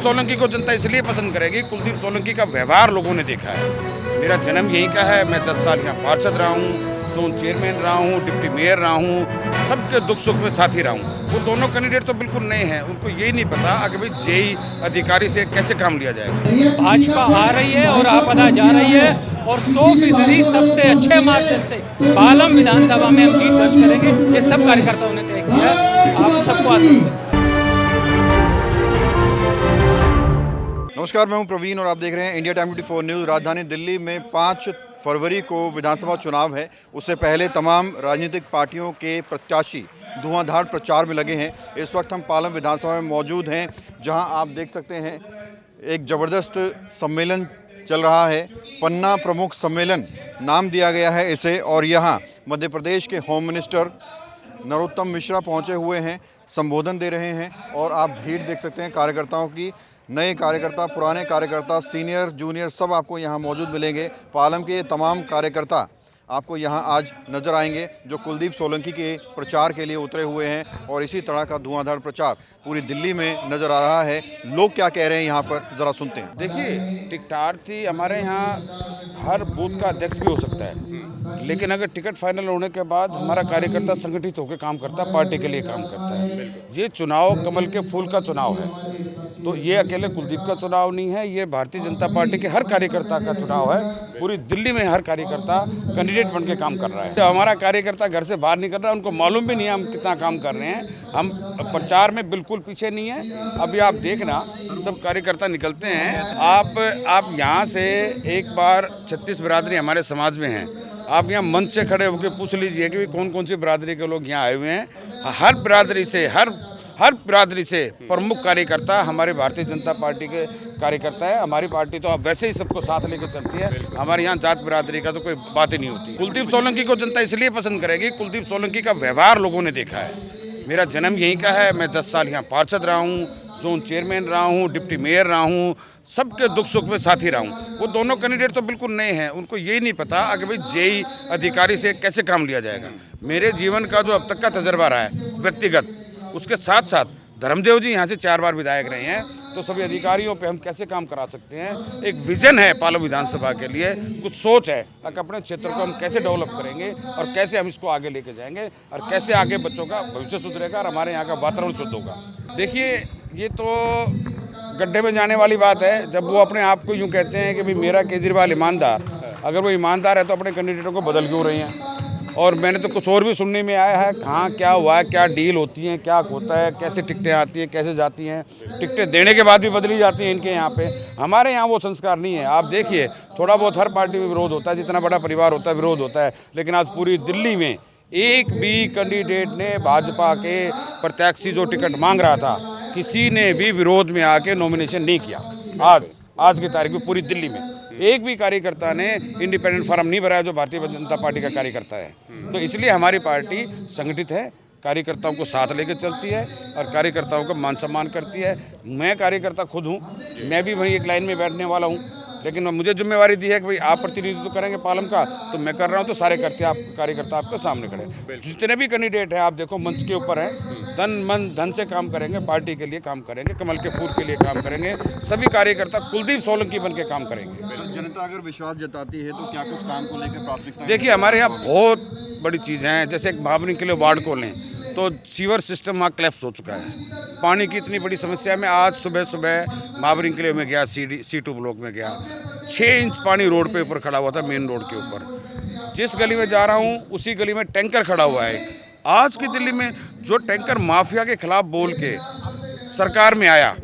सोलंकी को जनता इसलिए पसंद करेगी, कुलदीप सोलंकी का व्यवहार लोगों ने देखा है। मेरा जन्म यहीं का है, मैं 10 साल यहाँ पार्षद रहा हूँ, जोन चेयरमैन रहा हूँ, डिप्टी मेयर रहा हूँ, सबके दुख सुख में साथी रहा हूँ। वो दोनों कैंडिडेट तो बिल्कुल नए हैं, उनको यही नहीं पता कि भाई जेई अधिकारी से कैसे काम लिया जाएगा। भाजपा आ रही है और आपदा जा रही है और 100% सबसे अच्छे मार्जिन से पालम विधानसभा में हम जीत दर्ज करेंगे। ये सब कार्यकर्ताओं ने तय किया है। आप सबको आश्वस्त। नमस्कार, मैं हूं प्रवीण और आप देख रहे हैं इंडिया टाइम 24 न्यूज़। राजधानी दिल्ली में 5 फरवरी को विधानसभा चुनाव है। उससे पहले तमाम राजनीतिक पार्टियों के प्रत्याशी धुआंधार प्रचार में लगे हैं। इस वक्त हम पालम विधानसभा में मौजूद हैं, जहां आप देख सकते हैं एक ज़बरदस्त सम्मेलन चल रहा है। पन्ना प्रमुख सम्मेलन नाम दिया गया है इसे, और यहाँ मध्य प्रदेश के होम मिनिस्टर नरोत्तम मिश्रा पहुँचे हुए हैं, संबोधन दे रहे हैं। और आप भीड़ देख सकते हैं कार्यकर्ताओं की, नए कार्यकर्ता, पुराने कार्यकर्ता, सीनियर जूनियर सब आपको यहाँ मौजूद मिलेंगे। पालम के तमाम कार्यकर्ता आपको यहाँ आज नज़र आएंगे, जो कुलदीप सोलंकी के प्रचार के लिए उतरे हुए हैं। और इसी तरह का धुआंधार प्रचार पूरी दिल्ली में नज़र आ रहा है। लोग क्या कह रहे हैं यहाँ पर, ज़रा सुनते हैं। देखिए, टिकटार्थी हमारे यहाँ हर बूथ का अध्यक्ष भी हो सकता है, लेकिन अगर टिकट फाइनल होने के बाद हमारा कार्यकर्ता संगठित होकर काम करता है, पार्टी के लिए काम करता है। ये चुनाव कमल के फूल का चुनाव है, तो ये अकेले कुलदीप का चुनाव नहीं है, ये भारतीय जनता पार्टी के हर कार्यकर्ता का चुनाव है। पूरी दिल्ली में हर कार्यकर्ता कैंडिडेट बन के काम कर रहा है। हमारा कार्यकर्ता घर से बाहर निकल रहा है, उनको मालूम भी नहीं है हम कितना काम कर रहे हैं। हम प्रचार में बिल्कुल पीछे नहीं है। अभी आप देखना, सब कार्यकर्ता निकलते हैं। आप यहाँ से एक बार 36 बिरादरी हमारे समाज में हैं, आप यहाँ मंच से खड़े होकर पूछ लीजिए कि कौन कौन सी बिरादरी के लोग यहाँ आए हुए हैं। हर बिरादरी से हर बिरादरी से प्रमुख कार्यकर्ता हमारे भारतीय जनता पार्टी के कार्यकर्ता है। हमारी पार्टी तो अब वैसे ही सबको साथ लेकर चलती है। हमारे यहाँ जात बिरादरी का तो कोई बात ही नहीं होती। कुलदीप सोलंकी को जनता इसलिए पसंद करेगी, कुलदीप सोलंकी का व्यवहार लोगों ने देखा है। मेरा जन्म यहीं का है, मैं 10 साल यहाँ पार्षद रहा हूँ, जोन चेयरमैन रहा हूँ, डिप्टी मेयर रहा हूँ, सबके दुख सुख में साथी रहा हूँ। वो दोनों कैंडिडेट तो बिल्कुल नए हैं, उनको यही नहीं पता कि भाई जेई अधिकारी से कैसे काम लिया जाएगा। मेरे जीवन का जो अब तक का तजर्बा रहा है व्यक्तिगत, उसके साथ साथ धर्मदेव जी यहाँ से 4 बार विधायक रहे हैं, तो सभी अधिकारियों पे हम कैसे काम करा सकते हैं। एक विजन है पालम विधानसभा के लिए, कुछ सोच है कि अपने क्षेत्र को हम कैसे डेवलप करेंगे और कैसे हम इसको आगे लेके जाएंगे और कैसे आगे बच्चों का भविष्य सुधरेगा और हमारे यहाँ का वातावरण शुद्ध होगा। देखिए, ये तो गड्ढे में जाने वाली बात है जब वो अपने आप को यूँ कहते हैं कि भाई मेरा केजरीवाल ईमानदार। अगर वो ईमानदार है तो अपने कैंडिडेटों को बदल क्यों रही हैं। और मैंने तो कुछ और भी सुनने में आया है, कहाँ क्या हुआ है, क्या डील होती हैं, क्या होता है, कैसे टिकटें आती हैं, कैसे जाती हैं, टिकटें देने के बाद भी बदली जाती हैं इनके यहाँ पे। हमारे यहाँ वो संस्कार नहीं है। आप देखिए, थोड़ा बहुत हर पार्टी में विरोध होता है, जितना बड़ा परिवार होता है विरोध होता है, लेकिन आज पूरी दिल्ली में एक भी कैंडिडेट ने, भाजपा के प्रत्याशी जो टिकट मांग रहा था, किसी ने भी विरोध में आके नॉमिनेशन नहीं किया। आज की तारीख में पूरी दिल्ली में एक भी कार्यकर्ता ने इंडिपेंडेंट फॉर्म नहीं भरा है जो भारतीय जनता पार्टी का कार्यकर्ता है। तो इसलिए हमारी पार्टी संगठित है, कार्यकर्ताओं को साथ लेकर चलती है और कार्यकर्ताओं का मान सम्मान करती है। मैं कार्यकर्ता खुद हूँ, मैं भी वहीं एक लाइन में बैठने वाला हूँ, लेकिन मुझे जिम्मेवारी दी है कि भाई आप प्रतिनिधित्व करेंगे पालम का, तो मैं कर रहा हूँ, तो सारे कार्यकर्ता आपके सामने खड़े। जितने भी कैंडिडेट हैं आप देखो मंच के ऊपर हैं, तन मन धन से काम करेंगे, पार्टी के लिए काम करेंगे, कमल के फूल के लिए काम करेंगे। सभी कार्यकर्ता कुलदीप सोलंकी बन के काम करेंगे। जनता अगर विश्वास जताती है तो क्या कुछ काम को लेकर प्राथमिकता? देखिए, हमारे यहाँ बहुत बड़ी चीज़ें हैं। जैसे एक महावरी के लिए वार्ड को लें तो सीवर सिस्टम वहाँ क्लैप्स हो चुका है। पानी की इतनी बड़ी समस्या में आज सुबह महावरी के लिए में गया, C2 ब्लॉक में गया, 6 इंच पानी रोड पे ऊपर खड़ा हुआ था, मेन रोड के ऊपर। जिस गली में जा रहा हूँ उसी गली में टैंकर खड़ा हुआ है एक। आज की दिल्ली में जो टैंकर माफिया के खिलाफ बोल के सरकार में आया,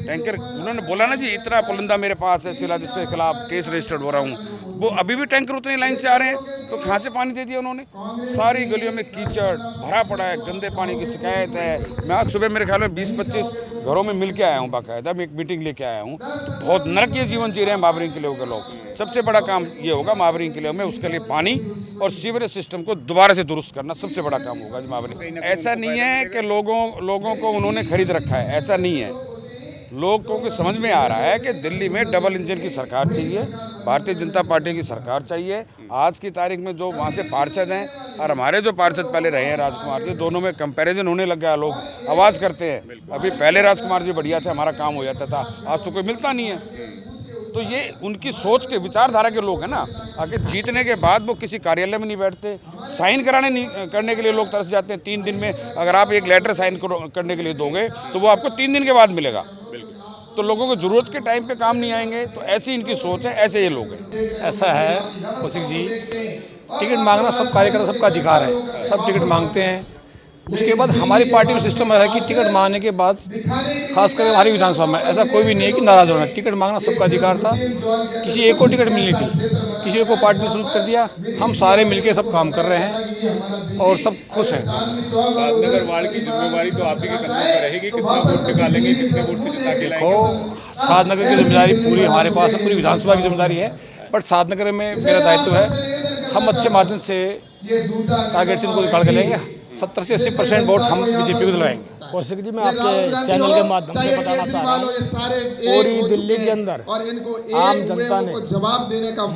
टैंकर उन्होंने बोला ना जी इतना पुलिंदा मेरे पास है, शिलादीश के खिलाफ केस रजिस्टर्ड हो रहा हूँ, वो अभी भी टैंकर उतनी लाइन से आ रहे हैं, तो कहाँ से पानी दे दिया उन्होंने। सारी गलियों में कीचड़ भरा पड़ा है, गंदे पानी की शिकायत है। मैं आज सुबह मेरे ख्याल में 20-25 घरों में मिल के आया हूँ, बाकायदा मैं एक मीटिंग लेके आया हूँ। तो बहुत नरकीय जीवन जी रहे हैं महावरी किले के लोग। सबसे बड़ा काम ये होगा महावरी किले में, उसके लिए पानी और सीवरेज सिस्टम को दोबारा से दुरुस्त करना सबसे बड़ा काम होगा महावरी। ऐसा नहीं है कि लोगों को उन्होंने खरीद रखा है, ऐसा नहीं है। लोगों को समझ में आ रहा है कि दिल्ली में डबल इंजन की सरकार चाहिए, भारतीय जनता पार्टी की सरकार चाहिए आज की तारीख में जो वहाँ से पार्षद हैं और हमारे जो पार्षद पहले रहे हैं राजकुमार जी, दोनों में कंपैरिजन होने लग गया। लोग आवाज़ करते हैं अभी पहले राजकुमार जी बढ़िया थे, हमारा काम हो जाता था, आज तो कोई मिलता नहीं है। तो ये उनकी सोच के विचारधारा के लोग हैं ना। आखिर जीतने के बाद वो किसी कार्यालय में नहीं बैठते, साइन कराने नहीं करने के लिए लोग तरस जाते हैं। 3 दिन में अगर आप एक लेटर साइन करने के लिए दोगे तो वो आपको 3 दिन के बाद मिलेगा। तो लोगों को जरूरत के टाइम पे काम नहीं आएंगे। तो ऐसी इनकी सोच है, ऐसे ये लोग हैं। ऐसा है कौशिक जी, टिकट मांगना सब कार्यकर्ता सबका अधिकार है, सब टिकट मांगते हैं। उसके बाद हमारी पार्टी में सिस्टम है कि टिकट मांगने के बाद खासकर हमारी विधानसभा में ऐसा कोई भी नहीं है कि नाराज़ होना। टिकट मांगना सबका अधिकार था। किसी एक को टिकट मिलनी थी, किसी एक को पार्टी ने शुरू कर दिया। हम सारे मिलके सब काम कर रहे हैं और सब खुश हैं। साधनगर वार्ड की जिम्मेवारी तो आप ही के कंधों पर रहेगी। कितना वोट निकालेंगे, कितने वोट से जिता के लाएंगे? देखो, साधनगर की जिम्मेदारी पूरी हमारे पास है, पूरी विधानसभा की जिम्मेदारी है। बट साधनगर में मेरा दायित्व है, हम अच्छे माध्यम से टारगेट से उनको निकाल के लेंगे। 70 से 80% वोट हम बीजेपी को दिलवाएंगे। कौशिक जी, मैं आपके चैनल के माध्यम से बताना चाह रहा हूँ, पूरी दिल्ली के अंदर आम जनता ने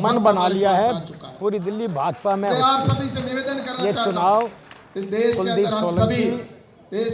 मन बना लिया है। पूरी दिल्ली भाजपा में ये चुनाव कुलदीप सोलंकी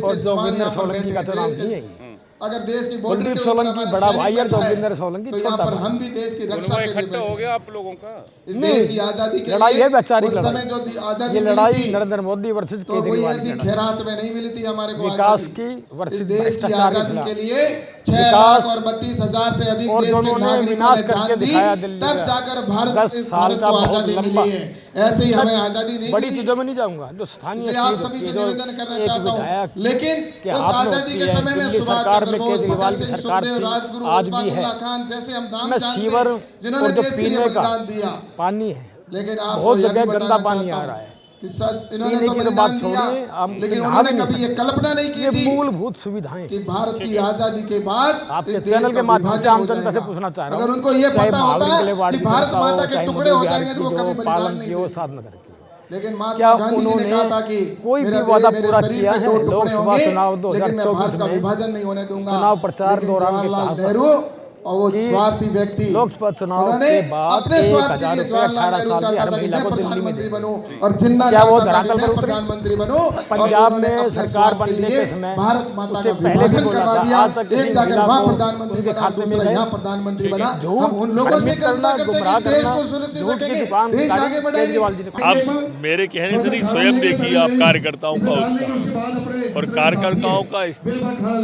और जोगिंदर सोलंकी का चुनाव नहीं है। अगर देश की कुलदीप सोलंकी बड़ा भाई और जोगिंदर सोलंकी छोटा भाई। हम भी देश की रक्षा के लिए इकट्ठा हो गया आप लोगों का। इस देश की आजादी के लड़ाई लिए है, वैचारिक उस समय लड़ाई। जो आजादी ये लड़ाई नरेंद्र मोदी वर्सेस तो कोई केजरीवाल ऐसी की लड़ाई। खैरात में नहीं मिली थी हमारे को विकास आजादी। की वर्सेस इस देश की भ्रष्टाचार के आजादी खिलाफ। के लिए 6 विकास लाख और 32,000 से अधिक और देश के दोनों ने नागरिकों विनाश ने करके जान दी, दिखाया दिल्ली तब में। जाकर भारत 10 साल भारत का को बहुत आजादी लंबा। मिली है। ऐसे ही हमें आजादी नहीं बड़ी मिली। चीजों में नहीं जाऊंगा, जो स्थानीय इसलिए आप चीज सभी होती से है, जो निवेदन करना एक चाहता हूँ, विधायक लेकिन के उस हाथ में आजादी होती के है। समय में दिल्ली सुभाष सरकार में चंद्र बोस, केजरीवाल भगत की सिंह, सरकार सुखदेव, थी, राजगुरु, आज भी है। इस्माइल खान जैसे हम नाम मैं जानते सीवर हैं, और जिन्होंने जो देश के लिए पीने का बलिदान दिया। पानी है, लेकिन आप बहुत यह भी जगह बताना गंदा पानी चाहता आ हूं रहा है। कि सच इन्होंने पीने तो की तो बलिदान बात दिया, छोड़िए, हम लेकिन नहा उन्होंने भी नहीं कभी ये सकते। कल्पना नहीं ये की थी मूलभूत सुविधाएं कि भारत की आजादी के बाद आपके इस देश चैनल के का माध्यम से विभाजन आम हो जनता से जाएगा। पूछना चाह रहा हूं, अगर उनको ये चाहे पता महावीर होता के वार्ड कि की भारत जनता हो, माता के चाहे टुकड़े हो मधु जाएंगे तो वो बिहार कभी की, जो बलिदान पालन नहीं की, वो देते। साधनगर की। लेकिन क्या महात्मा गांधी जी ने कहा था कि कोई भी मेरा वादा मेरे पूरा शरीर किया में है? 2 टुकड़े लोकसभा होंगे, चुनाव लेकिन मैं भारत 2024 का में विभाजन नहीं होने दूंगा। चुनाव प्रचार लेकिन दौरान के जवाहरलाल कहा था नेहरू और वो कि स्वार्थी व्यक्ति लोकसभा चुनाव उन्होंने के बाद अपने स्वार्थ के 1000 लिए रुपये जवाहरलाल 18 नेहरू साल की चाहता हर था कि महिला मैं को दिल्ली में प्रधानमंत्री दें। बनूं और जिन्ना क्या वो चाहता था कि धरातल मैं पर उतरी? प्रधानमंत्री बनूं। पंजाब और में उन्होंने सरकार अपने बनने लिए के समय भारत माता उससे का पहले भी विभाजन बोला करवा था, दिया। आज तक किसी एक जाकर महिला वहाँ को प्रधानमंत्री उनके बना, खाते में दूसरा गए। यहाँ प्रधानमंत्री बना। झूठ, हम उन लोगों से भ्रमित करना, कल्पना करते गुमराह हैं कि देश करना, को सुरक्षित झूठ की रखेंगे, दुकान देश निकाली आगे बढ़ाएंगे। केजरीवाल जी ने। आप मेरे कहने से नहीं, स्वयं देखिए आप कार्यकर्ताओं का उत्साह, और कार्यकर्ताओं का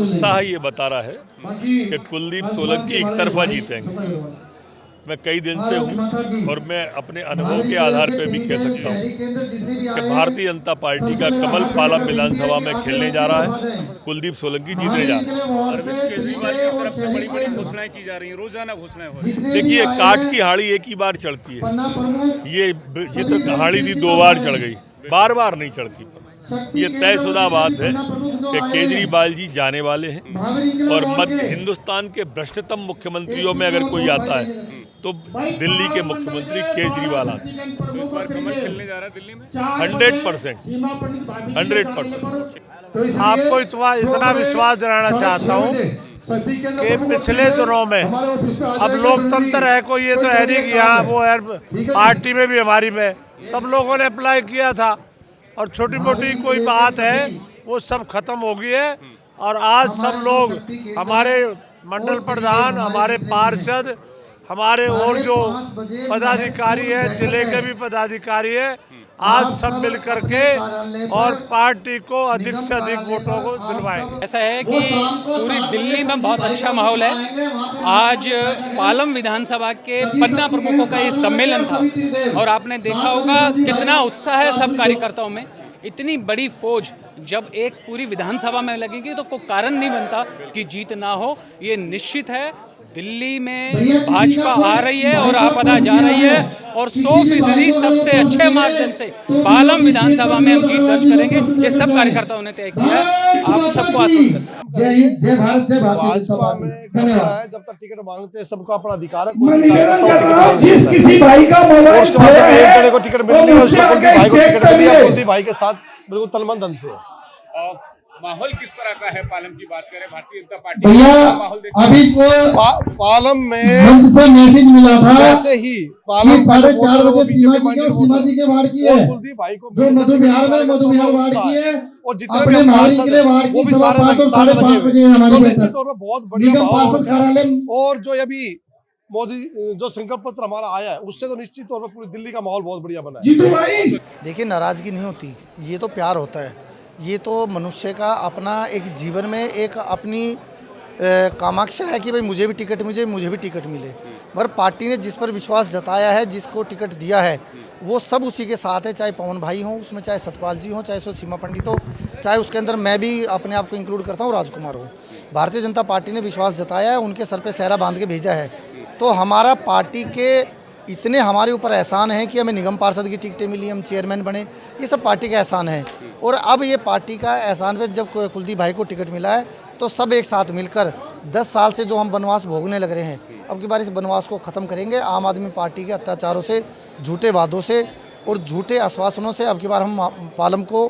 उत्साह ये बता रहा है कि कुलदीप सोलंकी एक तरफा जीतेंगे। मैं कई दिन से हूँ और मैं अपने अनुभव के आधार पर भी कह सकता हूँ कि भारतीय जनता पार्टी का कमल पालम विधानसभा में खेलने जा रहा है। कुलदीप सोलंकी जीतने जा रहा है। अरविंद केजरीवाल की तरफ से बड़ी बड़ी घोषणाएं की जा रही हैं, रोजाना घोषणाएं हो रही हैं। देखिए, काठ की हाड़ी एक ही बार चढ़ती है। ये चित्र हाड़ी थी 2 बार चढ़ गई, बार बार नहीं चढ़ती। ये तयशुदा बात है कि केजरीवाल जी जाने वाले हैं और मध्य हिंदुस्तान के भ्रष्टतम मुख्यमंत्रियों में अगर कोई आता है तो दिल्ली के मुख्यमंत्री केजरीवाल आते हैं। तो इस बार कमल खेलने जा रहा है दिल्ली में 100%। आपको इतना विश्वास दिलाना चाहता हूँ कि पिछले दिनों में, अब लोकतंत्र है, कोई ये तो है नहीं कि यहाँ वो है, पार्टी में भी हमारी में सब लोगों ने अप्लाई किया था और छोटी मोटी कोई बात है वो सब खत्म हो गई है। और आज सब लोग, हमारे मंडल प्रधान, हमारे पार्षद, हमारे और जो पदाधिकारी है, जिले के भी पदाधिकारी है, आज सब मिल करके और पार्टी को अधिक से अधिक वोटों को दिलवाएंगे। ऐसा है कि पूरी दिल्ली में बहुत अच्छा माहौल है। आज पालम विधानसभा के पन्ना प्रमुखों का ये सम्मेलन था और आपने देखा होगा कितना उत्साह है सब कार्यकर्ताओं में। इतनी बड़ी फौज जब एक पूरी विधानसभा में लगेगी तो कोई कारण नहीं बनता कि जीत ना हो। ये निश्चित है, दिल्ली में भाजपा आ रही है और आपदा जा रही है और 100% सबसे अच्छे मार्जिन से पालम विधानसभा में हम जीत दर्ज करेंगे। ये सब कार्यकर्ताओं ने तय किया है। आप सबको आश्वस्त करते हैं। जय हिंद, जय भारत, जय भारत। भाजपा में धन्यवाद। जब तक टिकट मांगते हैं सबका अपना अधिकार है। मैं निवेदन कर रहा हूं, जिस किसी भाई का मोबाइल उसके बाद एक जने को टिकट मिलनी है, उसको कुलदीप भाई को टिकट मिली है। है। कुलदीप भाई के साथ बिल्कुल तन मन धन से है। माहौल किस तरह का है पालम की बात करें, भारतीय जनता पार्टी भैया का माहौल देखते हैं? अभी वो पालम में मंच से मैसेज मिला था वैसे ही कि पालम का 4:30 जो बजे सीमा जी के और सीमा जी के वार्ड की है, और कुलदीप भाई को जो मधु बिहार में मधु बिहार वार्ड की है, और जितने अपने भी हम महारी पार्षद के लिए हैं, वार्ड वो की भी सवा सारे 5 और साथ 5:30 लगे बजे हुए हैं। हमारी तो बैठक निश्चित तौर पर बहुत बढ़िया निगम माहौल पार्षद है। कार्यालय और जो अभी मोदी जो संकल्प पत्र हमारा आया है उससे तो निश्चित तौर पर पूरी दिल्ली का माहौल बहुत बढ़िया बना है। जीतू भाई देखिए, नाराज़गी नहीं होती, ये तो प्यार होता है। ये तो मनुष्य का अपना एक जीवन में एक अपनी कामाक्षा है कि भाई मुझे भी टिकट मिले। मगर पार्टी ने जिस पर विश्वास जताया है, जिसको टिकट दिया है, वो सब उसी के साथ है। चाहे पवन भाई हों उसमें, चाहे सतपाल जी हों, चाहे सो सीमा पंडित हो, चाहे उसके अंदर मैं भी अपने आप को इंक्लूड करता हूँ, राजकुमार हो। भारतीय जनता पार्टी ने विश्वास जताया है, उनके सर पे सहरा बांध के भेजा है। तो हमारा पार्टी के इतने हमारे ऊपर एहसान है कि हमें निगम पार्षद की टिकटें मिली, हम चेयरमैन बने, ये सब पार्टी का एहसान है। और अब ये पार्टी का एहसान पे जब कुलदीप भाई को टिकट मिला है तो सब एक साथ मिलकर 10 साल से जो हम वनवास भोगने लग रहे हैं, अब की बार इस वनवास को ख़त्म करेंगे। आम आदमी पार्टी के अत्याचारों से, झूठे वादों से और झूठे आश्वासनों से अब की बार हम पालम को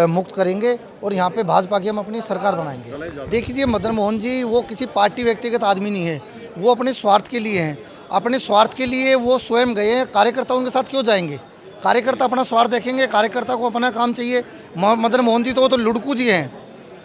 मुक्त करेंगे और यहाँ पे भाजपा की हम अपनी सरकार बनाएंगे। देखिए, मदन मोहन जी वो किसी पार्टी व्यक्तिगत आदमी नहीं है, वो अपने स्वार्थ के लिए हैं। अपने स्वार्थ के लिए वो स्वयं गए हैं, कार्यकर्ता उनके साथ क्यों जाएंगे? कार्यकर्ता अपना स्वार्थ देखेंगे, कार्यकर्ता को अपना काम चाहिए। मदन मोहन जी तो वो तो लुड़कू जी हैं,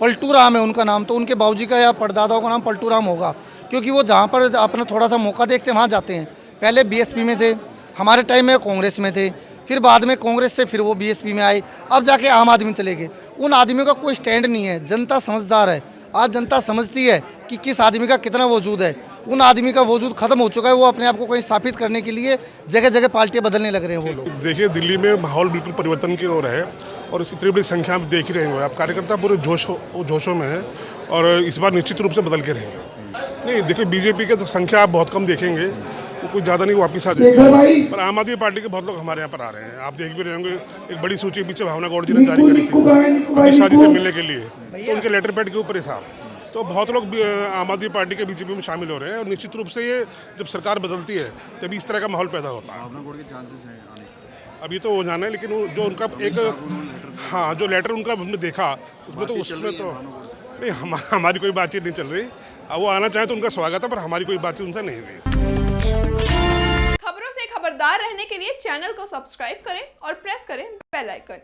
पलटू राम है उनका नाम, तो उनके बाबूजी का या परदादाओं का नाम पलटू राम होगा, क्योंकि वो जहाँ पर अपना थोड़ा सा मौका देखते हैं वहाँ जाते हैं। पहले बीएसपी में थे, हमारे टाइम में कांग्रेस में थे, फिर बाद में कांग्रेस से फिर वो बीएसपी में आए, अब जाके आम आदमी चले गए। उन आदमियों का कोई स्टैंड नहीं है। जनता समझदार है, आज जनता समझती है कि किस आदमी का कितना वजूद है। उन आदमी का वजूद खत्म हो चुका है, वो अपने आप को कहीं स्थापित करने के लिए जगह जगह पार्टियां बदलने लग रहे हैं वो लोग। देखिए, दिल्ली में माहौल बिल्कुल परिवर्तन की ओर है और इतनी बड़ी संख्या आप देख ही रहे होंगे। आप कार्यकर्ता पूरे जोशों में है और इस बार निश्चित रूप से बदल के रहेंगे। नहीं, देखिए, बीजेपी की तो संख्या आप बहुत कम देखेंगे, वो कुछ ज़्यादा नहीं वापस आ जाएगी, पर आम आदमी पार्टी के बहुत लोग हमारे यहाँ पर आ रहे हैं। आप देख भी रहे होंगे, एक बड़ी सूची पीछे भावना गौड़ जी ने जारी करी थी अमित शाह जी से मिलने के लिए, तो उनके लेटर पैड के ऊपर ही था। तो बहुत लोग आम आदमी पार्टी के बीजेपी में शामिल हो रहे हैं और निश्चित रूप से ये जब सरकार बदलती है तभी इस तरह का माहौल पैदा होता है। अभी तो वो जाना है, लेकिन जो उनका एक जो लेटर उनका हमने देखा उसमें तो नहीं, हमारी कोई बातचीत नहीं चल रही। वो आना चाहे तो उनका स्वागत है, पर हमारी कोई बातचीत उनसे नहीं हुई। खबरों से खबरदार रहने के लिए चैनल को सब्सक्राइब करें और प्रेस करें बेल आइकन।